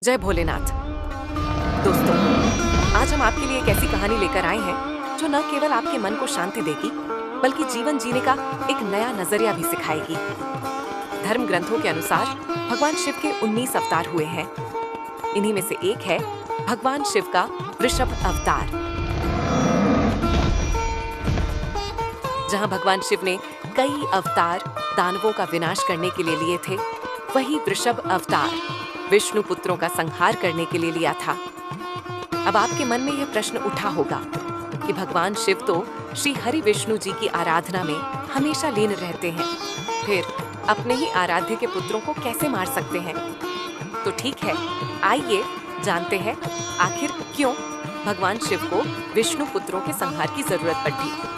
जय भोलेनाथ। दोस्तों, आज हम आपके लिए एक ऐसी कहानी लेकर आए हैं जो न केवल आपके मन को शांति देगी बल्कि जीवन जीने का एक नया नजरिया भी सिखाएगी। धर्म ग्रंथों के अनुसार भगवान शिव के 19 अवतार हुए हैं। इन्हीं में से एक है भगवान शिव का वृषभ अवतार। जहां भगवान शिव ने कई अवतार दानवों का विनाश करने के लिए लिए थे, वही वृषभ अवतार विष्णु पुत्रों का संहार करने के लिए लिया था। अब आपके मन में यह प्रश्न उठा होगा कि भगवान शिव तो श्री हरि विष्णु जी की आराधना में हमेशा लीन रहते हैं, फिर अपने ही आराध्य के पुत्रों को कैसे मार सकते हैं? तो ठीक है, आइए जानते हैं आखिर क्यों भगवान शिव को विष्णु पुत्रों के संहार की जरूरत पड़ी।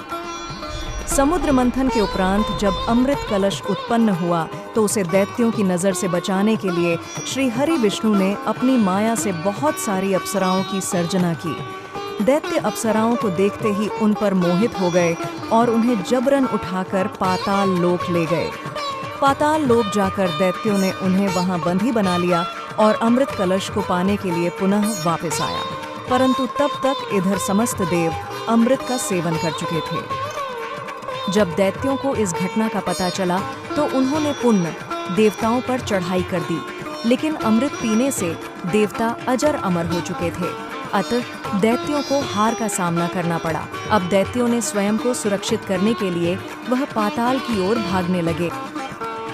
समुद्र मंथन के उपरांत जब अमृत कलश उत्पन्न हुआ तो उसे दैत्यों की नजर से बचाने के लिए श्री हरि विष्णु ने अपनी माया से बहुत सारी अप्सराओं की सर्जना की। दैत्य अप्सराओं को देखते ही उन पर मोहित हो गए और उन्हें जबरन उठाकर पाताल लोक ले गए। पाताल लोक जाकर दैत्यों ने उन्हें वहां बंदी बना लिया और अमृत कलश को पाने के लिए पुनः वापस आया, परंतु तब तक इधर समस्त देव अमृत का सेवन कर चुके थे। जब दैत्यों को इस घटना का पता चला तो उन्होंने पुनः देवताओं पर चढ़ाई कर दी, लेकिन अमृत पीने से देवता अजर अमर हो चुके थे। अतः दैत्यों को हार का सामना करना पड़ा। अब दैत्यों ने स्वयं को सुरक्षित करने के लिए वह पाताल की ओर भागने लगे।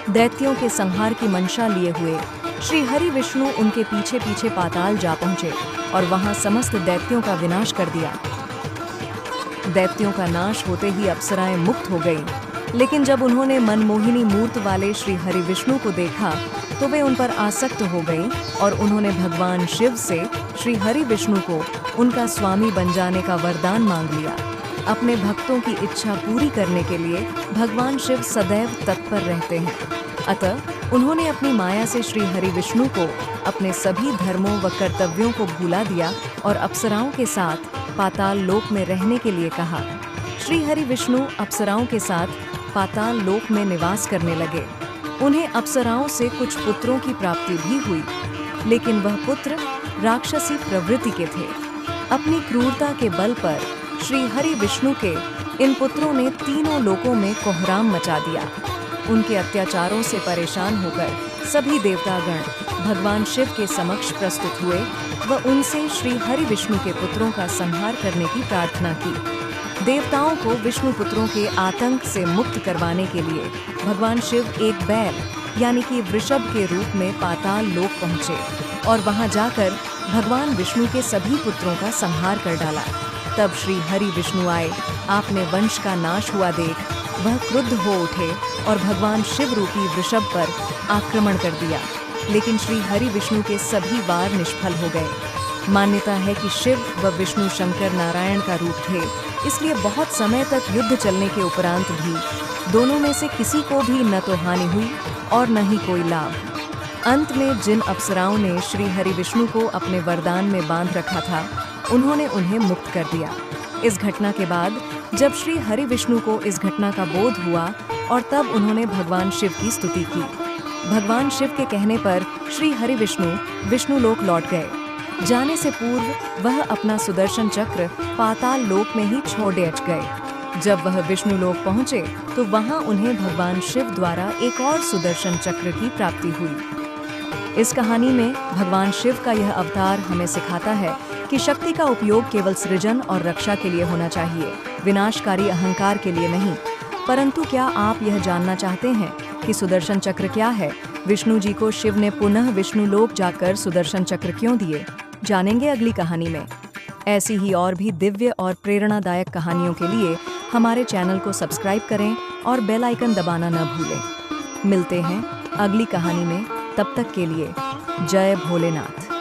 दैत्यों के संहार की मंशा लिए हुए श्री हरि विष्णु उनके पीछे पीछे पाताल जा पहुंचे और वहां समस्त दैत्यों का विनाश कर दिया। दैत्यों का नाश होते ही अप्सराएं मुक्त हो गईं, लेकिन जब उन्होंने मनमोहिनी मूर्त वाले श्री हरि विष्णु को देखा तो वे उन पर आसक्त हो गईं और उन्होंने भगवान शिव से श्री हरि विष्णु को उनका स्वामी बन जाने का वरदान मांग लिया। अपने भक्तों की इच्छा पूरी करने के लिए भगवान शिव सदैव तत्पर रहते हैं। अतः उन्होंने अपनी माया से श्री हरि विष्णु को अपने सभी धर्मों व कर्तव्यों को भुला दिया और अप्सराओं के साथ पाताल लोक में रहने के लिए कहा। श्री हरि विष्णु अप्सराओं के साथ पाताल लोक में निवास करने लगे। उन्हें अप्सराओं से कुछ पुत्रों की प्राप्ति भी हुई, लेकिन वह पुत्र राक्षसी प्रवृत्ति के थे। अपनी क्रूरता के बल पर श्री हरि विष्णु के इन पुत्रों ने तीनों लोकों में कोहराम मचा दिया। उनके अत्याचारों से परेशान होकर सभी देवतागण भगवान शिव के समक्ष प्रस्तुत हुए व उनसे श्री हरि विष्णु के पुत्रों का संहार करने की प्रार्थना की। देवताओं को विष्णु पुत्रों के आतंक से मुक्त करवाने के लिए भगवान शिव एक बैल यानी कि वृषभ के रूप में पाताल लोक पहुँचे और वहां जाकर भगवान विष्णु के सभी पुत्रों का संहार कर डाला। तब श्री हरि विष्णु आए। आपने वंश का नाश हुआ देख वह क्रुद्ध हो उठे और भगवान शिव रूपी वृषभ पर आक्रमण कर दिया, लेकिन श्री हरि विष्णु के सभी वार निष्फल हो गए। मान्यता है कि शिव व विष्णु शंकर नारायण का रूप थे, इसलिए बहुत समय तक युद्ध चलने के उपरांत भी दोनों में से किसी को भी न तो हानि हुई और न ही कोई लाभ। अंत में जिन अप्सराओं ने श्री हरि विष्णु को अपने वरदान में बांध रखा था, उन्होंने उन्हें मुक्त कर दिया। इस घटना के बाद जब श्री हरि विष्णु को इस घटना का बोध हुआ और तब उन्होंने भगवान शिव की स्तुति की। भगवान शिव के कहने पर श्री हरि विष्णु विष्णु लोक लौट गए। जाने से पूर्व वह अपना सुदर्शन चक्र पाताल लोक में ही छोड़ गए। जब वह विष्णु लोक पहुंचे तो वहां उन्हें भगवान शिव द्वारा एक और सुदर्शन चक्र की प्राप्ति हुई। इस कहानी में भगवान शिव का यह अवतार हमें सिखाता है कि शक्ति का उपयोग केवल सृजन और रक्षा के लिए होना चाहिए, विनाशकारी अहंकार के लिए नहीं। परंतु क्या आप यह जानना चाहते हैं कि सुदर्शन चक्र क्या है? विष्णु जी को शिव ने पुनः विष्णु लोक जाकर सुदर्शन चक्र क्यों दिए, जानेंगे अगली कहानी में। ऐसी ही और भी दिव्य और प्रेरणादायक कहानियों के लिए हमारे चैनल को सब्सक्राइब करें और बेल आइकन दबाना न भूलें। मिलते हैं अगली कहानी में, तब तक के लिए जय भोलेनाथ।